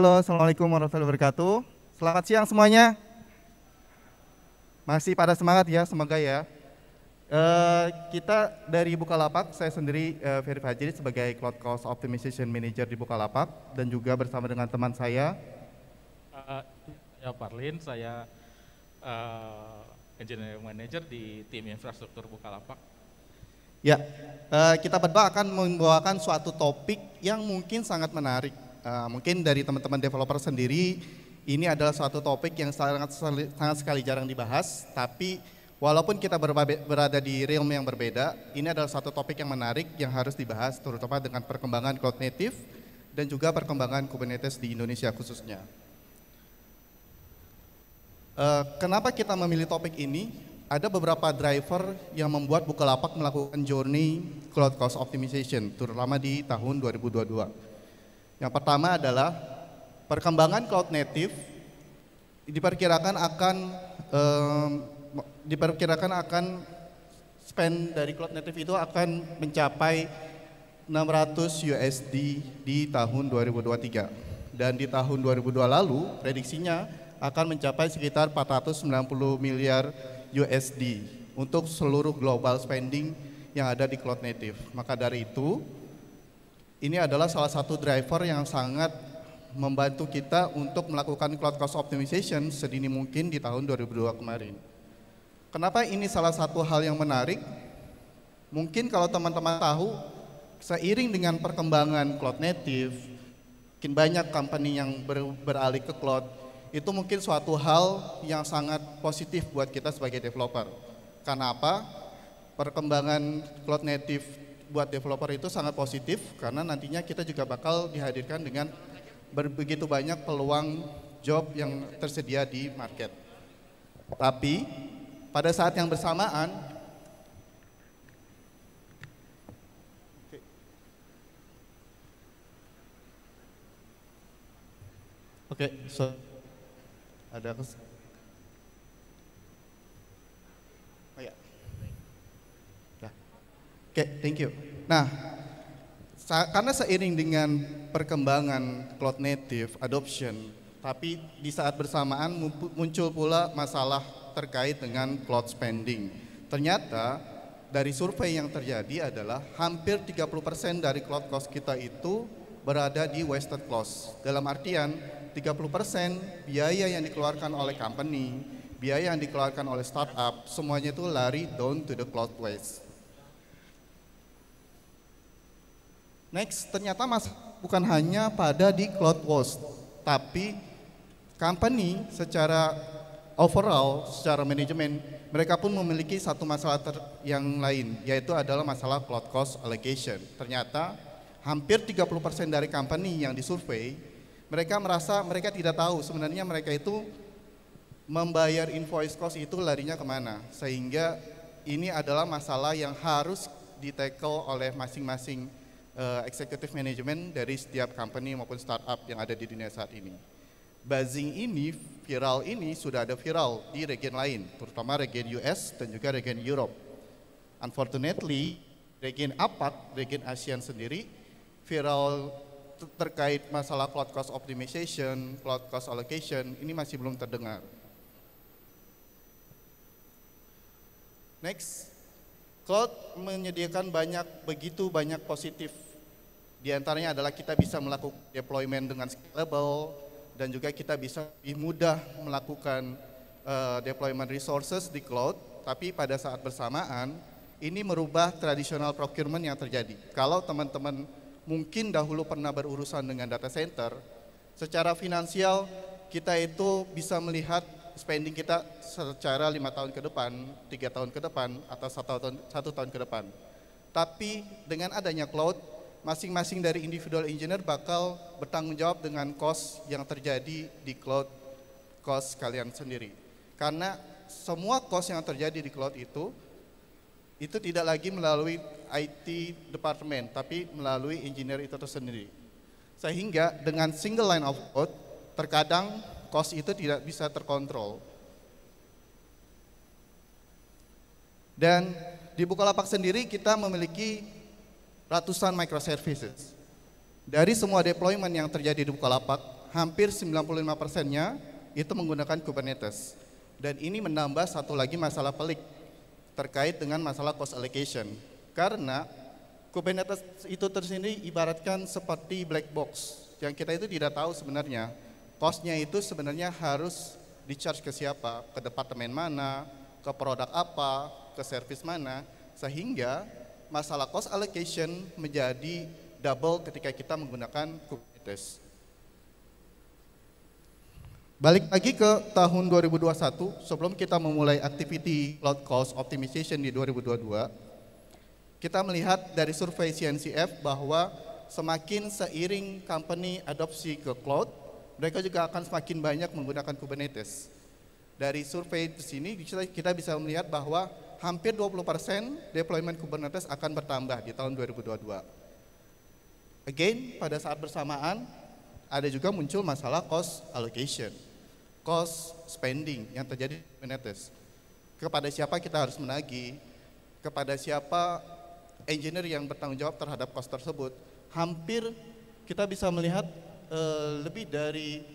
Halo, Assalamualaikum warahmatullahi wabarakatuh. Selamat siang semuanya. Masih pada semangat ya, semoga ya. Kita dari Bukalapak, saya sendiri Ferry Fajri sebagai Cloud Cost Optimization Manager di Bukalapak dan juga bersama dengan teman saya. Saya Parlin, saya Engineering Manager di tim infrastruktur Bukalapak. Ya, kita berdua akan membawakan suatu topik yang mungkin sangat menarik. Mungkin dari teman-teman developer sendiri, ini adalah suatu topik yang sangat sekali jarang dibahas, tapi walaupun kita berada di realm yang berbeda, ini adalah suatu topik yang menarik yang harus dibahas, terutama dengan perkembangan cloud native dan juga perkembangan Kubernetes di Indonesia khususnya. Kenapa kita memilih topik ini? Ada beberapa driver yang membuat Bukalapak melakukan journey cloud cost optimization, terutama di tahun 2022. Yang pertama adalah perkembangan cloud native diperkirakan akan spend dari cloud native itu akan mencapai 600 USD di tahun 2023 dan di tahun 2002 lalu prediksinya akan mencapai sekitar 490 miliar USD untuk seluruh global spending yang ada di cloud native. Maka dari itu, ini adalah salah satu driver yang sangat membantu kita untuk melakukan cloud cost optimization sedini mungkin di tahun 2002 kemarin. Kenapa ini salah satu hal yang menarik? Mungkin kalau teman-teman tahu, seiring dengan perkembangan cloud native, makin banyak company yang beralih ke cloud, itu mungkin suatu hal yang sangat positif buat kita sebagai developer. Karena apa? Perkembangan cloud native buat developer itu sangat positif karena nantinya kita juga bakal dihadirkan dengan begitu banyak peluang job yang tersedia di market. Tapi pada saat yang bersamaan, ada thank you. Nah, karena seiring dengan perkembangan cloud native adoption, tapi di saat bersamaan muncul pula masalah terkait dengan cloud spending. Ternyata dari survei yang terjadi adalah hampir 30% dari cloud cost kita itu berada di wasted cost. Dalam artian 30% biaya yang dikeluarkan oleh company, biaya yang dikeluarkan oleh startup, semuanya itu lari down to the cloud waste. Next, ternyata bukan hanya pada di cloud waste, tapi company secara overall, secara manajemen, mereka pun memiliki satu masalah yang lain, yaitu adalah masalah cloud cost allocation. Ternyata hampir 30% dari company yang disurvei, mereka merasa mereka tidak tahu sebenarnya mereka itu membayar invoice cost itu larinya kemana. Sehingga ini adalah masalah yang harus di-tackle oleh masing-masing executive management dari setiap company maupun startup yang ada di dunia saat ini. Buzzing ini, viral ini sudah ada viral di region lain, terutama region US dan juga region Europe. Unfortunately, region APAC, region ASEAN sendiri, viral terkait masalah cloud cost optimization, cloud cost allocation, ini masih belum terdengar. Next, cloud menyediakan begitu banyak positif. Di antaranya adalah kita bisa melakukan deployment dengan scalable dan juga kita bisa lebih mudah melakukan deployment resources di cloud, tapi pada saat bersamaan ini merubah traditional procurement yang terjadi. Kalau teman-teman mungkin dahulu pernah berurusan dengan data center, secara finansial kita itu bisa melihat spending kita secara 5 tahun ke depan, 3 tahun ke depan, atau 1 tahun ke depan. Tapi dengan adanya cloud, masing-masing dari individual engineer bakal bertanggung jawab dengan cost yang terjadi di cloud cost kalian sendiri. Karena semua cost yang terjadi di cloud itu tidak lagi melalui IT department, tapi melalui engineer itu tersendiri. Sehingga dengan single line of code, terkadang cost itu tidak bisa terkontrol. Dan di Bukalapak sendiri kita memiliki ratusan microservices. Dari semua deployment yang terjadi di Bukalapak, hampir 95%-nya itu menggunakan Kubernetes. Dan ini menambah satu lagi masalah pelik terkait dengan masalah cost allocation. Karena Kubernetes itu tersendiri ibaratkan seperti black box, yang kita itu tidak tahu sebenarnya cost-nya itu sebenarnya harus di-charge ke siapa, ke departemen mana, ke produk apa, ke service mana, sehingga masalah cost allocation menjadi double ketika kita menggunakan Kubernetes. Balik lagi ke tahun 2021, sebelum kita memulai activity cloud cost optimization di 2022, kita melihat dari survei CNCF bahwa semakin seiring company adopsi ke cloud, mereka juga akan semakin banyak menggunakan Kubernetes. Dari survei di sini kita bisa melihat bahwa hampir 20% deployment Kubernetes akan bertambah di tahun 2022. Again, pada saat bersamaan ada juga muncul masalah cost allocation, cost spending yang terjadi di Kubernetes. Kepada siapa kita harus menagih, kepada siapa engineer yang bertanggung jawab terhadap cost tersebut. Hampir kita bisa melihat lebih dari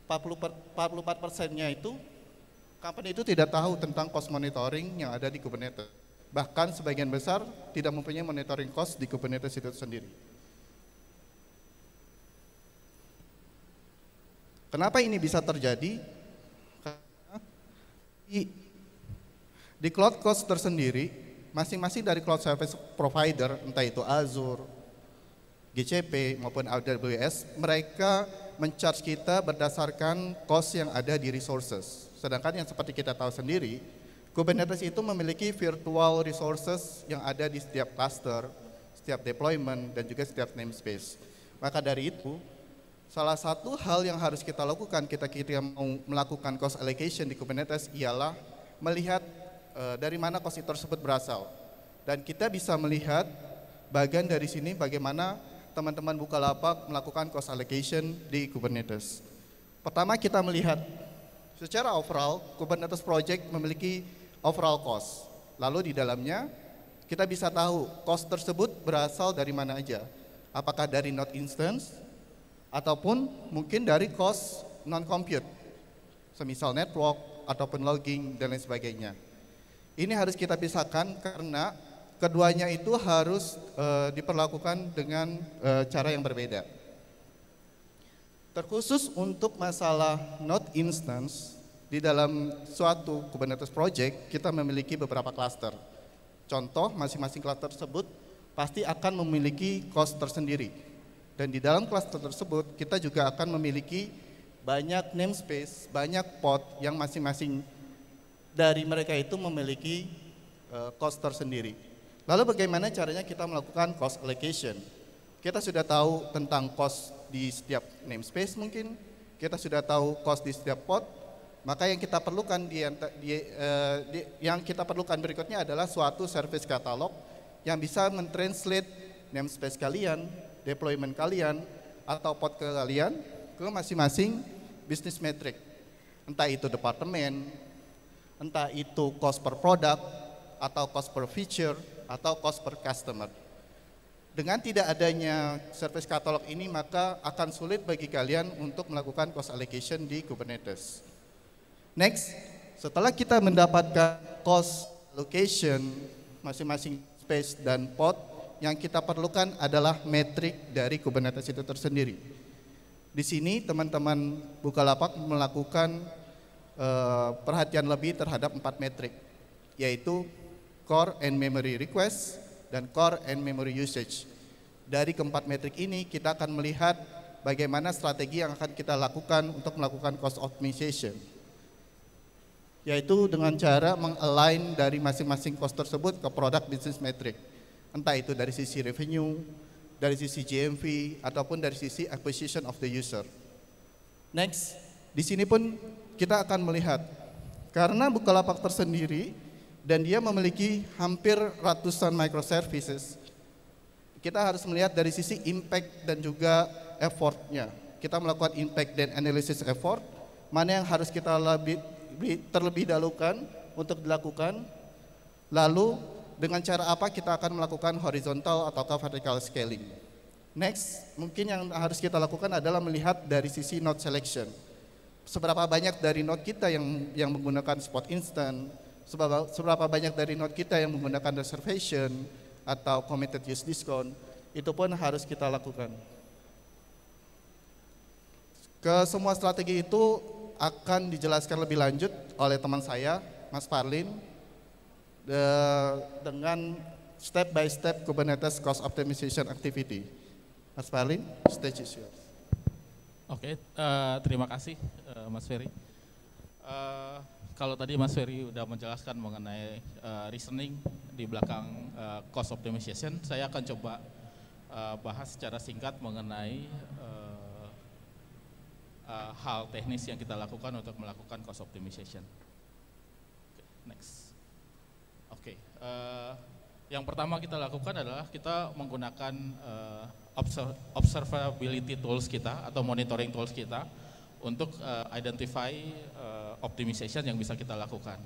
44%-nya itu company itu tidak tahu tentang cost monitoring yang ada di Kubernetes. Bahkan sebagian besar tidak mempunyai monitoring cost di Kubernetes itu sendiri. Kenapa ini bisa terjadi? Karena di cloud cost tersendiri, masing-masing dari cloud service provider, entah itu Azure, GCP maupun AWS, mereka men-charge kita berdasarkan cost yang ada di resources. Sedangkan yang seperti kita tahu sendiri, Kubernetes itu memiliki virtual resources yang ada di setiap cluster, setiap deployment, dan juga setiap namespace. Maka dari itu, salah satu hal yang harus kita lakukan ketika kita mau melakukan cost allocation di Kubernetes ialah melihat dari mana cost tersebut berasal. Dan kita bisa melihat bagian dari sini bagaimana teman-teman Bukalapak melakukan cost allocation di Kubernetes. Pertama kita melihat secara overall Kubernetes project memiliki overall cost. Lalu di dalamnya kita bisa tahu cost tersebut berasal dari mana aja. Apakah dari node instance ataupun mungkin dari cost non-compute, semisal network ataupun logging dan lain sebagainya. Ini harus kita pisahkan karena keduanya itu harus diperlakukan dengan cara yang berbeda. Terkhusus untuk masalah node instance, di dalam suatu Kubernetes project kita memiliki beberapa cluster. Contoh, masing-masing cluster tersebut pasti akan memiliki cost tersendiri. Dan di dalam cluster tersebut kita juga akan memiliki banyak namespace, banyak pod yang masing-masing dari mereka itu memiliki cost tersendiri. Lalu bagaimana caranya kita melakukan cost allocation? Kita sudah tahu tentang cost di setiap namespace mungkin, kita sudah tahu cost di setiap pod, maka yang kita perlukan berikutnya adalah suatu service catalog yang bisa mentranslate namespace kalian, deployment kalian, atau pod kalian ke masing-masing business metric. Entah itu departemen, entah itu cost per product, atau cost per feature, atau cost per customer. Dengan tidak adanya service catalog ini, maka akan sulit bagi kalian untuk melakukan cost allocation di Kubernetes. Next, setelah kita mendapatkan cost allocation masing-masing space dan pod, yang kita perlukan adalah metrik dari Kubernetes itu tersendiri. Di sini teman-teman Bukalapak melakukan perhatian lebih terhadap 4 metrik, yaitu core and memory request dan core and memory usage. Dari keempat metrik ini kita akan melihat bagaimana strategi yang akan kita lakukan untuk melakukan cost optimization, yaitu dengan cara meng-align dari masing-masing cost tersebut ke product business metric. Entah itu dari sisi revenue, dari sisi GMV, ataupun dari sisi acquisition of the user. Next, di sini pun kita akan melihat, karena Bukalapak tersendiri dan dia memiliki hampir ratusan microservices, kita harus melihat dari sisi impact dan juga effortnya. Kita melakukan impact dan analysis effort, mana yang harus kita terlebih dahulukan untuk dilakukan, lalu dengan cara apa kita akan melakukan horizontal atau vertical scaling. Next, mungkin yang harus kita lakukan adalah melihat dari sisi node selection. Seberapa banyak dari node kita yang menggunakan spot instant, seberapa banyak dari node kita yang menggunakan reservation atau committed use discount, itu pun harus kita lakukan. Ke semua strategi itu akan dijelaskan lebih lanjut oleh teman saya, Mas Parlin, dengan step by step Kubernetes cost optimization activity. Mas Parlin, stage is yours. Oke, terima kasih Mas Ferry. Kalau tadi Mas Ferry udah menjelaskan mengenai reasoning di belakang cost optimization, saya akan coba bahas secara singkat mengenai hal teknis yang kita lakukan untuk melakukan cost optimization. Next. Oke, yang pertama kita lakukan adalah kita menggunakan observability tools kita atau monitoring tools kita untuk identify optimization yang bisa kita lakukan.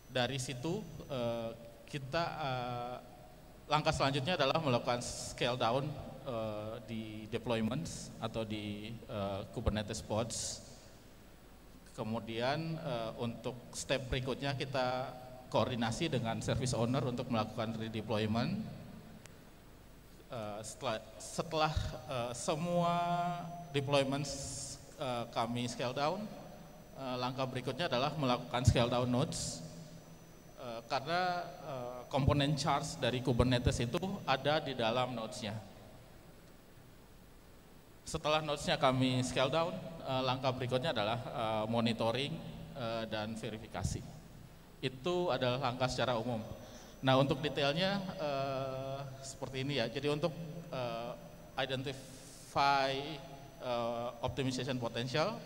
Dari situ kita langkah selanjutnya adalah melakukan scale down di deployments atau di Kubernetes pods. Kemudian untuk step berikutnya kita koordinasi dengan service owner untuk melakukan redeployment. Setelah semua deployments kami scale down, langkah berikutnya adalah melakukan scale down nodes karena komponen charge dari Kubernetes itu ada di dalam nodesnya. Setelah nodesnya kami scale down, langkah berikutnya adalah monitoring dan verifikasi. Itu adalah langkah secara umum. Nah, untuk detailnya seperti ini ya. Jadi untuk identify optimization potential,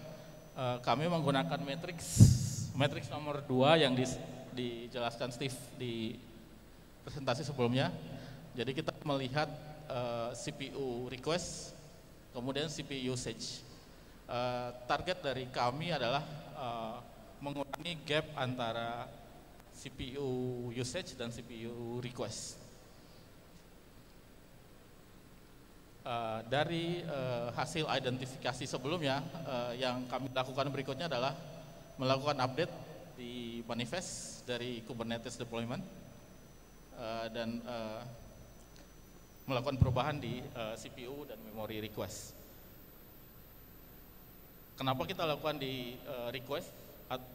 kami menggunakan matrix nomor 2 yang dijelaskan Steve di presentasi sebelumnya. Jadi kita melihat CPU request, kemudian CPU usage. Target dari kami adalah mengurangi gap antara CPU usage dan CPU request. Dari hasil identifikasi sebelumnya, yang kami lakukan berikutnya adalah melakukan update di manifest dari Kubernetes deployment dan melakukan perubahan di CPU dan memory request. Kenapa kita lakukan di request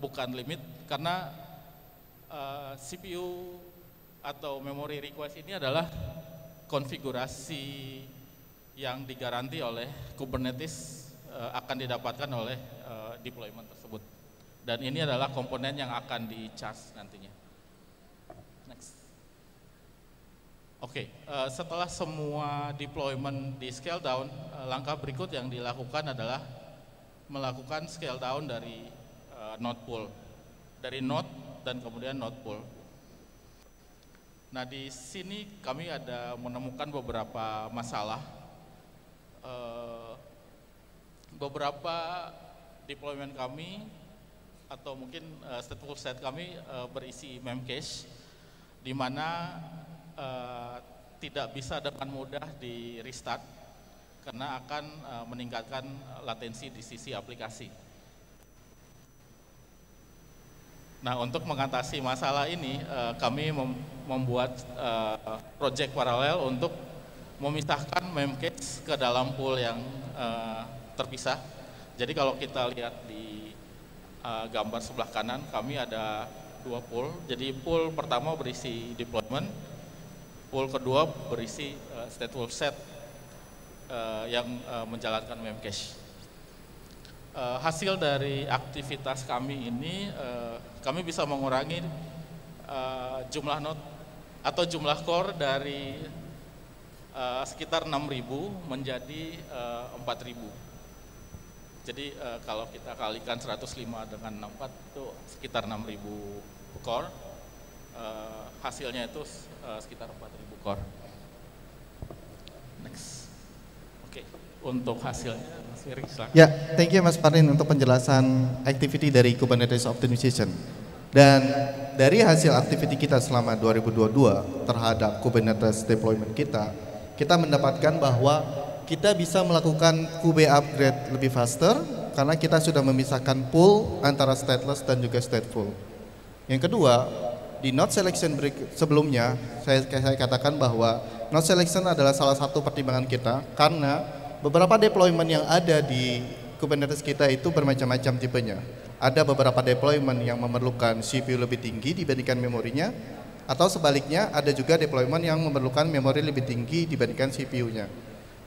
bukan limit? Karena CPU atau memory request ini adalah konfigurasi yang digaranti oleh Kubernetes akan didapatkan oleh deployment tersebut. Dan ini adalah komponen yang akan di-charge nantinya. Next. Oke, setelah semua deployment di scale down, langkah berikut yang dilakukan adalah melakukan scale down dari node pool. Dari node dan kemudian node pool. Nah, di sini kami ada menemukan beberapa masalah. Beberapa deployment kami atau mungkin stateful set kami berisi memcache, di mana tidak bisa dengan mudah di restart karena akan meningkatkan latensi di sisi aplikasi. Nah, untuk mengatasi masalah ini, kami membuat project paralel untuk memisahkan memcache ke dalam pool yang terpisah. Jadi kalau kita lihat di gambar sebelah kanan, kami ada 2 pool. Jadi pool pertama berisi deployment, pool kedua berisi stateful set yang menjalankan memcache. Hasil dari aktivitas kami ini, kami bisa mengurangi jumlah node atau jumlah core dari sekitar 6.000 menjadi 4.000. Jadi kalau kita kalikan 105 dengan 64 itu sekitar 6.000 core, hasilnya itu sekitar 4.000 core. Next. Oke, untuk hasilnya Mas Ferry, silakan. Ya, thank you Mas Parlin untuk penjelasan activity dari Kubernetes Optimization. Dan dari hasil activity kita selama 2022 terhadap Kubernetes deployment kita mendapatkan bahwa kita bisa melakukan QB upgrade lebih faster karena kita sudah memisahkan pool antara stateless dan juga stateful. Yang kedua, di node selection sebelumnya saya katakan bahwa node selection adalah salah satu pertimbangan kita karena beberapa deployment yang ada di Kubernetes kita itu bermacam-macam tipenya. Ada beberapa deployment yang memerlukan CPU lebih tinggi dibandingkan memorinya, atau sebaliknya ada juga deployment yang memerlukan memori lebih tinggi dibandingkan CPU-nya.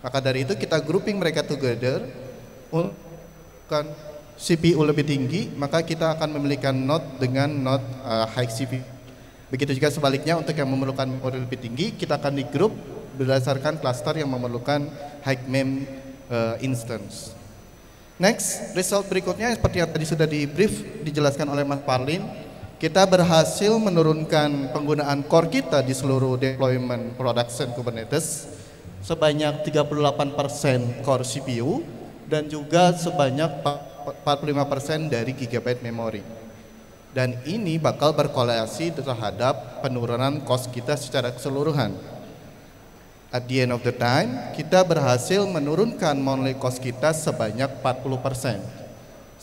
Maka dari itu kita grouping mereka together untuk CPU lebih tinggi, maka kita akan memiliki node dengan node high CPU. Begitu juga sebaliknya untuk yang memerlukan memori lebih tinggi, kita akan di group berdasarkan cluster yang memerlukan high mem instance. Next, result berikutnya seperti yang tadi sudah dijelaskan oleh Mas Parlin, kita berhasil menurunkan penggunaan core kita di seluruh deployment production Kubernetes sebanyak 38% core CPU dan juga sebanyak 45% dari gigabyte memori. Dan ini bakal berkorelasi terhadap penurunan cost kita secara keseluruhan. At the end of the time, kita berhasil menurunkan monthly cost kita sebanyak 40%.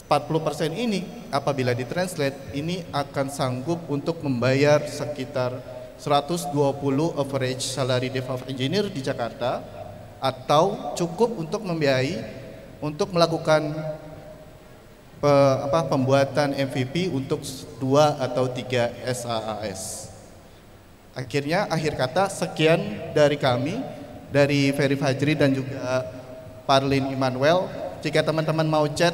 40% ini apabila ditranslate, ini akan sanggup untuk membayar sekitar 120 average salary DevOps engineer di Jakarta, atau cukup untuk membiayai untuk melakukan pembuatan MVP untuk 2 atau 3 SaaS. Akhirnya, akhir kata, sekian dari kami, dari Ferry Fajri dan juga Parlin Immanuel. Jika teman-teman mau chat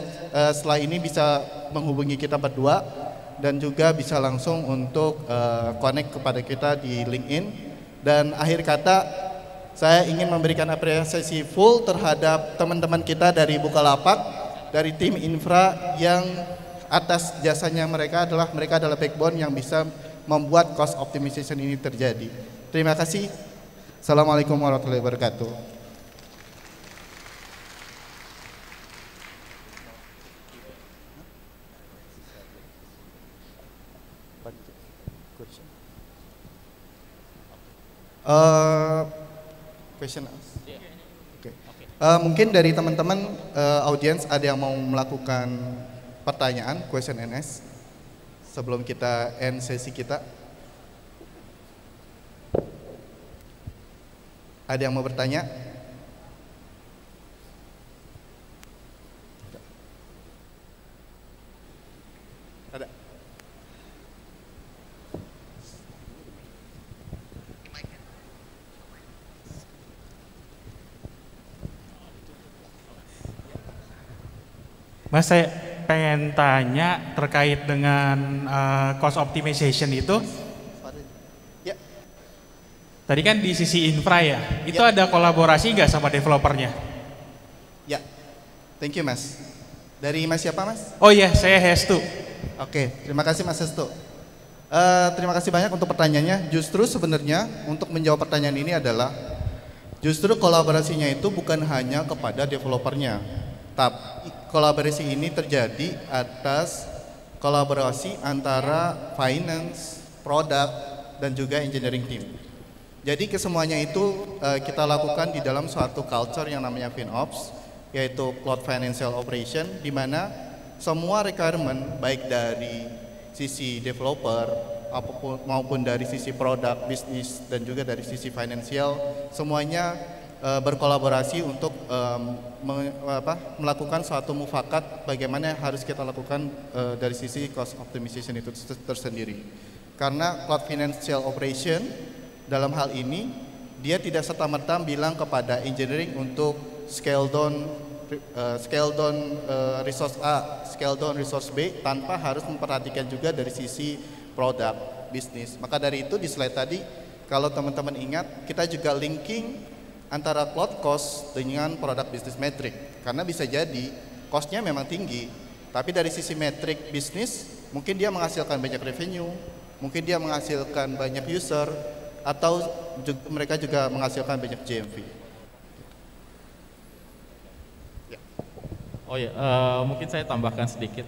setelah ini bisa menghubungi kita berdua dan juga bisa langsung untuk connect kepada kita di LinkedIn. Dan akhir kata, saya ingin memberikan apresiasi full terhadap teman-teman kita dari Bukalapak, dari tim infra yang atas jasanya mereka adalah backbone yang bisa membuat cost optimization ini terjadi. Terima kasih. Assalamualaikum warahmatullahi wabarakatuh. Question. Okay. Mungkin dari teman-teman audiens ada yang mau melakukan pertanyaan, question and answer sebelum kita end sesi kita. Ada yang mau bertanya? Ada. Mas, saya pengen tanya terkait dengan cost optimization itu. Ya. Tadi kan di sisi infra ya, itu ada kolaborasi nggak sama developernya? Ya, thank you Mas. Dari Mas siapa Mas? Oh iya, saya Hestu. Oke, terima kasih Mas Hestu. Terima kasih banyak untuk pertanyaannya. Justru sebenarnya untuk menjawab pertanyaan ini adalah justru kolaborasinya itu bukan hanya kepada developernya, tapi kolaborasi ini terjadi atas kolaborasi antara finance, product, dan juga engineering team. Jadi kesemuanya itu kita lakukan di dalam suatu culture yang namanya FinOps, yaitu Cloud Financial Operation, di mana semua requirement baik dari sisi developer maupun dari sisi produk, bisnis, dan juga dari sisi financial, semuanya berkolaborasi untuk melakukan suatu mufakat bagaimana yang harus kita lakukan dari sisi cost optimization itu tersendiri. Karena Cloud Financial Operation dalam hal ini dia tidak serta-merta bilang kepada engineering untuk scale down resource A, scale down resource B tanpa harus memperhatikan juga dari sisi produk, bisnis. Maka dari itu di slide tadi kalau teman-teman ingat kita juga linking antara cloud cost dengan produk business metric, karena bisa jadi costnya memang tinggi, tapi dari sisi metrik bisnis mungkin dia menghasilkan banyak revenue, mungkin dia menghasilkan banyak user, atau mereka juga menghasilkan banyak GMV. Oh ya, mungkin saya tambahkan sedikit.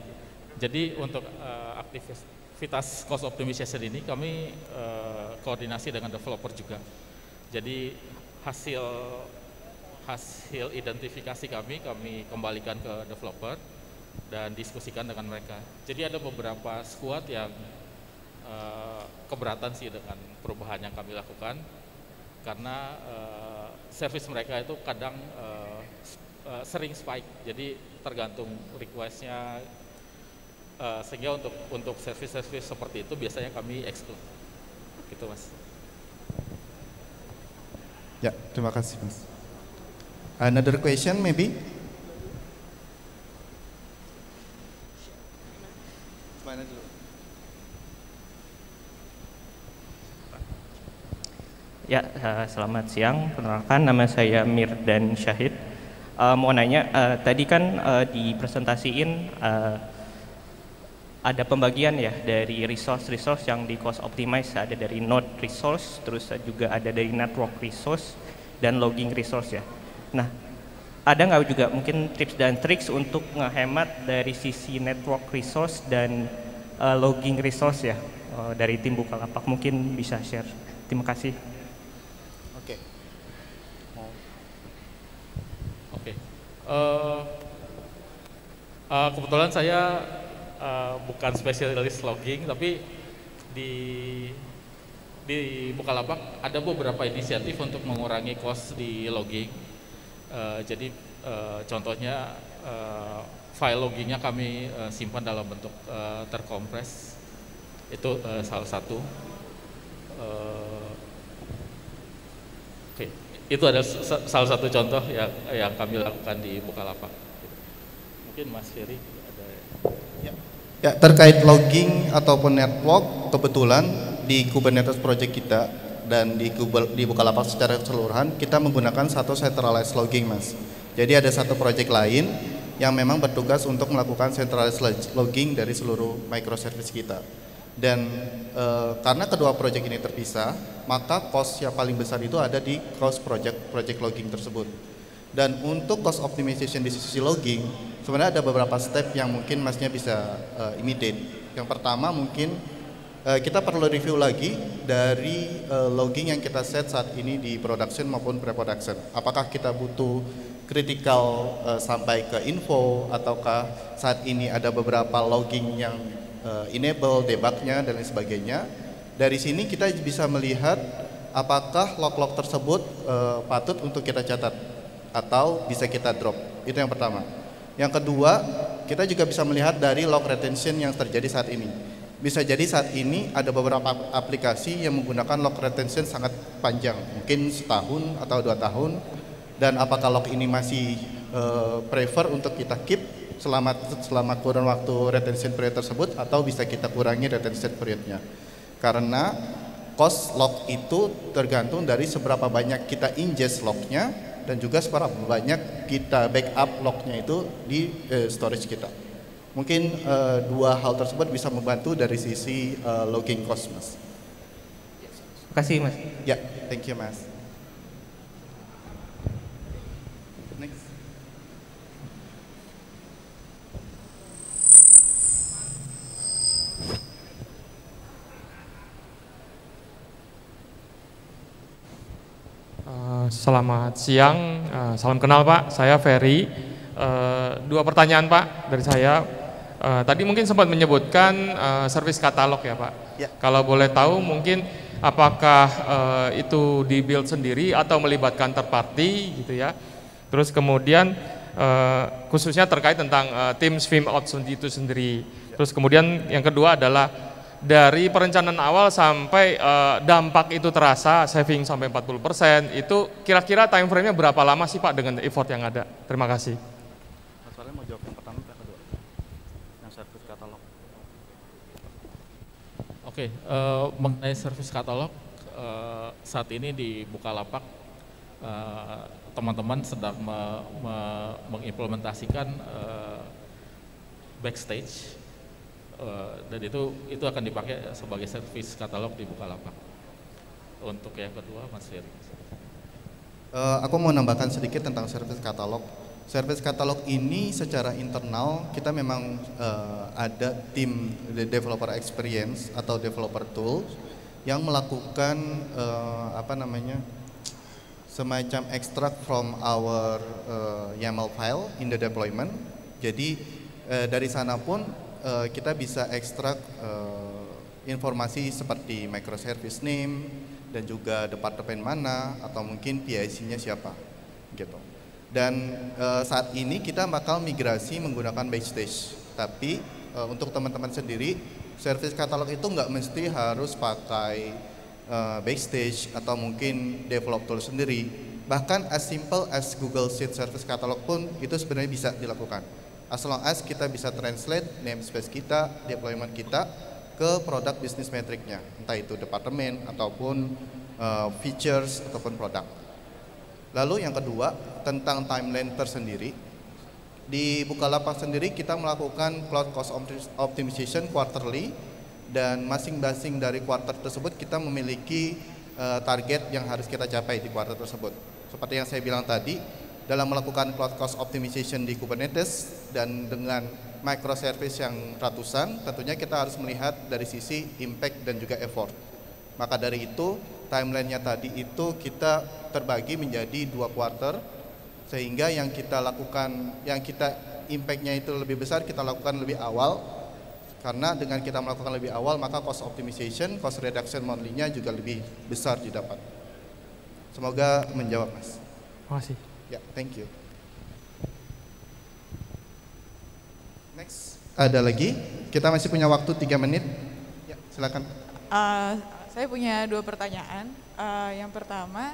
Jadi untuk aku aktivitas cost optimization ini kami koordinasi dengan developer juga. Jadi hasil identifikasi kami kembalikan ke developer dan diskusikan dengan mereka. Jadi ada beberapa squad yang keberatan sih dengan perubahan yang kami lakukan, karena service mereka itu kadang sering spike, jadi tergantung requestnya, sehingga untuk service seperti itu biasanya kami exclude, gitu Mas. Ya, terima kasih Mas. Another question maybe? Mana dulu? Ya, selamat siang. Perkenalkan, nama saya Mirdan Syahid. Mau nanya, tadi kan dipresentasiin ada pembagian ya dari resource yang di cost optimize, ada dari node resource, terus juga ada dari network resource dan logging resource ya. Nah, ada nggak juga mungkin tips dan triks untuk ngehemat dari sisi network resource dan logging resource ya dari tim Bukalapak, mungkin bisa share. Terima kasih. Oke. Kebetulan saya bukan spesialis logging, tapi di Bukalapak ada beberapa inisiatif untuk mengurangi cost di logging. Jadi contohnya file loggingnya kami simpan dalam bentuk terkompres, itu salah satu. Oke, itu adalah salah satu contoh yang kami lakukan di Bukalapak. Mungkin Mas Ferry ada. Ya, terkait logging ataupun network, kebetulan di Kubernetes project kita dan di Bukalapak secara keseluruhan kita menggunakan satu centralized logging, Mas. Jadi ada satu project lain yang memang bertugas untuk melakukan centralized logging dari seluruh microservice kita. Dan karena kedua project ini terpisah, maka cost yang paling besar itu ada di cost project logging tersebut. Dan untuk cost optimization di sisi logging, sebenarnya ada beberapa step yang mungkin Masnya bisa imitate. Yang pertama mungkin kita perlu review lagi dari logging yang kita set saat ini di production maupun pre-production. Apakah kita butuh critical sampai ke info, ataukah saat ini ada beberapa logging yang enable, debugnya dan lain sebagainya. Dari sini kita bisa melihat apakah log-log tersebut patut untuk kita catat atau bisa kita drop. Itu yang pertama. Yang kedua, kita juga bisa melihat dari log retention yang terjadi saat ini. Bisa jadi saat ini ada beberapa aplikasi yang menggunakan log retention sangat panjang, mungkin setahun atau 2 tahun, dan apakah log ini masih prefer untuk kita keep selama kurun waktu retention period tersebut, atau bisa kita kurangi retention periodnya. Karena cost log itu tergantung dari seberapa banyak kita ingest lognya dan juga seberapa banyak kita backup lognya itu di storage kita. Mungkin dua hal tersebut bisa membantu dari sisi logging cost, Mas. Terima kasih, Mas. Ya, thank you, Mas. Next. Selamat siang, salam kenal Pak, saya Ferry. Dua pertanyaan Pak dari saya. Tadi mungkin sempat menyebutkan service katalog ya Pak. Ya. Kalau boleh tahu mungkin apakah itu di-build sendiri atau melibatkan third party gitu ya. Terus kemudian khususnya terkait tentang tim swim out itu sendiri. Terus kemudian yang kedua adalah dari perencanaan awal sampai dampak itu terasa, saving sampai 40%, itu kira-kira time frame-nya berapa lama sih Pak dengan effort yang ada? Terima kasih. Soalnya mau jawab yang pertama atau kedua? Yang service katalog. Oke, mengenai service katalog, saat ini di Bukalapak teman-teman sedang mengimplementasikan backstage. Dan itu akan dipakai sebagai service katalog di Bukalapak. Untuk yang kedua, Mas Ferry. Aku mau nambahkan sedikit tentang service katalog. Service katalog ini secara internal kita memang ada tim developer experience atau developer tools yang melakukan semacam extract from our YAML file in the deployment. Jadi dari sana pun kita bisa ekstrak informasi seperti microservice name dan juga departemen mana atau mungkin PIC-nya siapa gitu. Dan saat ini kita bakal migrasi menggunakan Backstage. Tapi untuk teman-teman sendiri, service katalog itu nggak mesti harus pakai Backstage atau mungkin develop tool sendiri. Bahkan as simple as Google Sheet Service Catalog pun itu sebenarnya bisa dilakukan. As long as kita bisa translate namespace kita, deployment kita ke produk business metric-nya, entah itu departemen ataupun features ataupun produk. Lalu yang kedua tentang timeline tersendiri, di Bukalapak sendiri kita melakukan cloud cost optimization quarterly, dan masing-masing dari quarter tersebut kita memiliki target yang harus kita capai di quarter tersebut. Seperti yang saya bilang tadi, dalam melakukan cloud cost optimization di Kubernetes dan dengan microservice yang ratusan, tentunya kita harus melihat dari sisi impact dan juga effort. Maka dari itu timelinenya tadi itu kita terbagi menjadi 2 quarter, sehingga yang kita lakukan, yang kita impactnya itu lebih besar kita lakukan lebih awal, karena dengan kita melakukan lebih awal maka cost optimization, cost reduction monthly-nya juga lebih besar didapat. Semoga menjawab, Mas. Terima kasih. Ya, thank you. Next, ada lagi? Kita masih punya waktu 3 menit. Ya, silakan. Saya punya 2 pertanyaan. Yang pertama,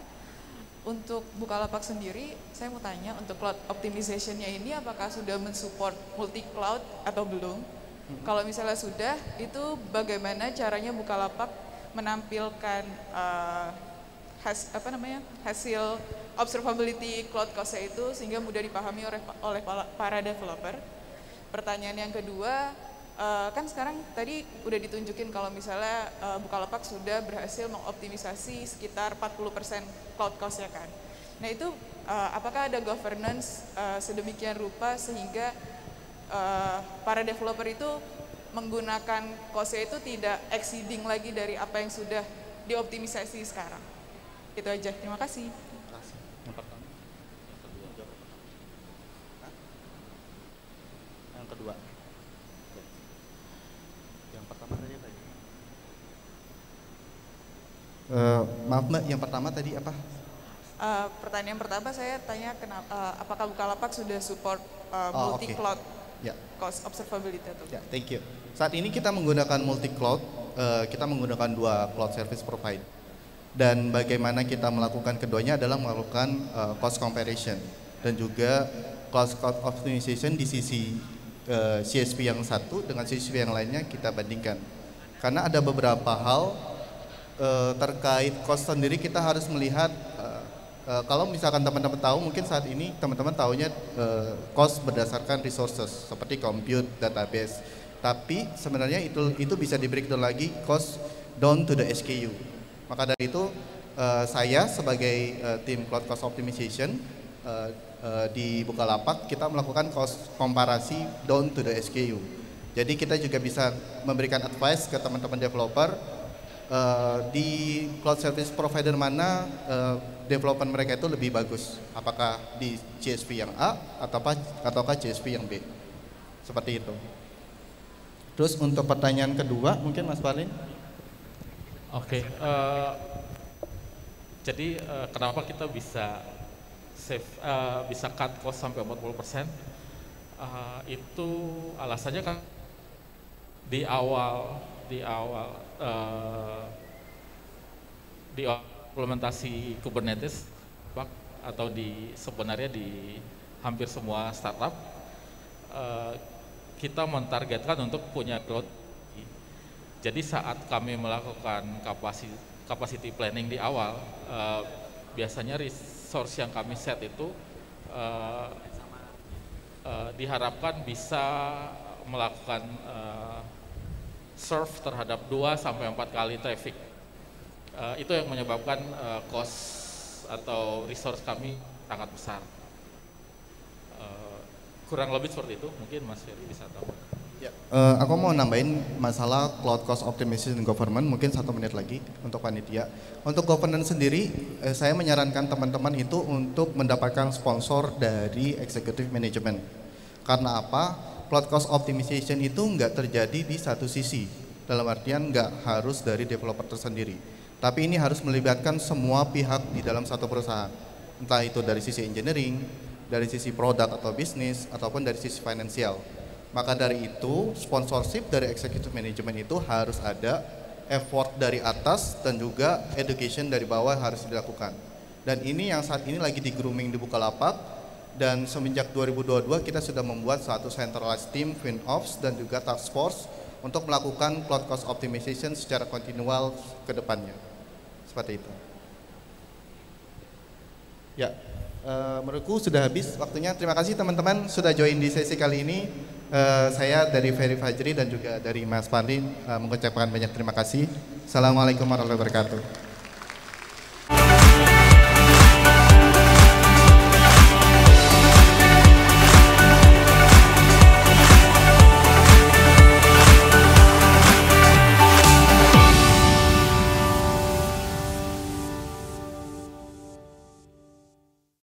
untuk Bukalapak sendiri, saya mau tanya untuk cloud optimization-nya ini apakah sudah mensupport multi cloud atau belum? Kalau misalnya sudah, itu bagaimana caranya Bukalapak menampilkan hasil observability cloud cost-nya itu sehingga mudah dipahami oleh para developer? Pertanyaan yang kedua, kan sekarang tadi udah ditunjukin kalau misalnya Bukalapak sudah berhasil mengoptimisasi sekitar 40% cloud cost ya kan. Nah itu apakah ada governance sedemikian rupa sehingga para developer itu menggunakan cost-nya itu tidak exceeding lagi dari apa yang sudah dioptimisasi sekarang? Itu aja, terima kasih. Yang pertama, yang kedua. Yang pertama tadi apa ya? Maaf Mbak, yang pertama tadi apa? Pertanyaan pertama saya tanya apakah Bukalapak sudah support multi cloud cost observability atau? Ya, thank you. Saat ini kita menggunakan multi cloud, kita menggunakan 2 cloud service provider. Dan bagaimana kita melakukan keduanya adalah melakukan cost comparison dan juga cost optimization di sisi CSP yang satu dengan CSP yang lainnya kita bandingkan. Karena ada beberapa hal terkait cost sendiri kita harus melihat, kalau misalkan teman-teman tahu, mungkin saat ini teman-teman tahunya cost berdasarkan resources seperti compute, database. Tapi sebenarnya itu bisa di breakdown lagi cost down to the SKU. Maka dari itu saya sebagai tim cloud cost optimization di Bukalapak kita melakukan cost komparasi down to the SKU. Jadi kita juga bisa memberikan advice ke teman-teman developer di cloud service provider mana development mereka itu lebih bagus. Apakah di CSP yang A ataukah CSP yang B. Seperti itu. Terus untuk pertanyaan kedua mungkin Mas Parlin. Oke, jadi kenapa kita bisa bisa cut cost sampai 40%? Itu alasannya kan di awal implementasi Kubernetes atau sebenarnya di hampir semua startup kita mentargetkan untuk punya cloud. Jadi saat kami melakukan capacity planning di awal, biasanya resource yang kami set itu diharapkan bisa melakukan serve terhadap 2-4 kali traffic. Itu yang menyebabkan cost atau resource kami sangat besar. Kurang lebih seperti itu, mungkin Mas Heri bisa tahu. Ya. Aku mau nambahin masalah cloud cost optimization government, mungkin 1 menit lagi untuk panitia. Untuk governance sendiri, saya menyarankan teman-teman itu untuk mendapatkan sponsor dari executive management. Karena apa? Cloud cost optimization itu nggak terjadi di satu sisi, dalam artian nggak harus dari developer tersendiri. Tapi ini harus melibatkan semua pihak di dalam satu perusahaan. Entah itu dari sisi engineering, dari sisi produk atau bisnis, ataupun dari sisi finansial. Maka dari itu, sponsorship dari executive management itu harus ada, effort dari atas dan juga education dari bawah harus dilakukan. Dan ini yang saat ini lagi di grooming di Bukalapak, dan semenjak 2022 kita sudah membuat suatu centralized team, FinOps dan juga task force untuk melakukan cloud cost optimization secara kontinual ke depannya. Seperti itu. Ya, menurutku sudah habis waktunya. Terima kasih teman-teman sudah join di sesi kali ini. Saya dari Ferry Fajri dan juga dari Mas Parlin mengucapkan banyak terima kasih. Assalamualaikum warahmatullahi wabarakatuh.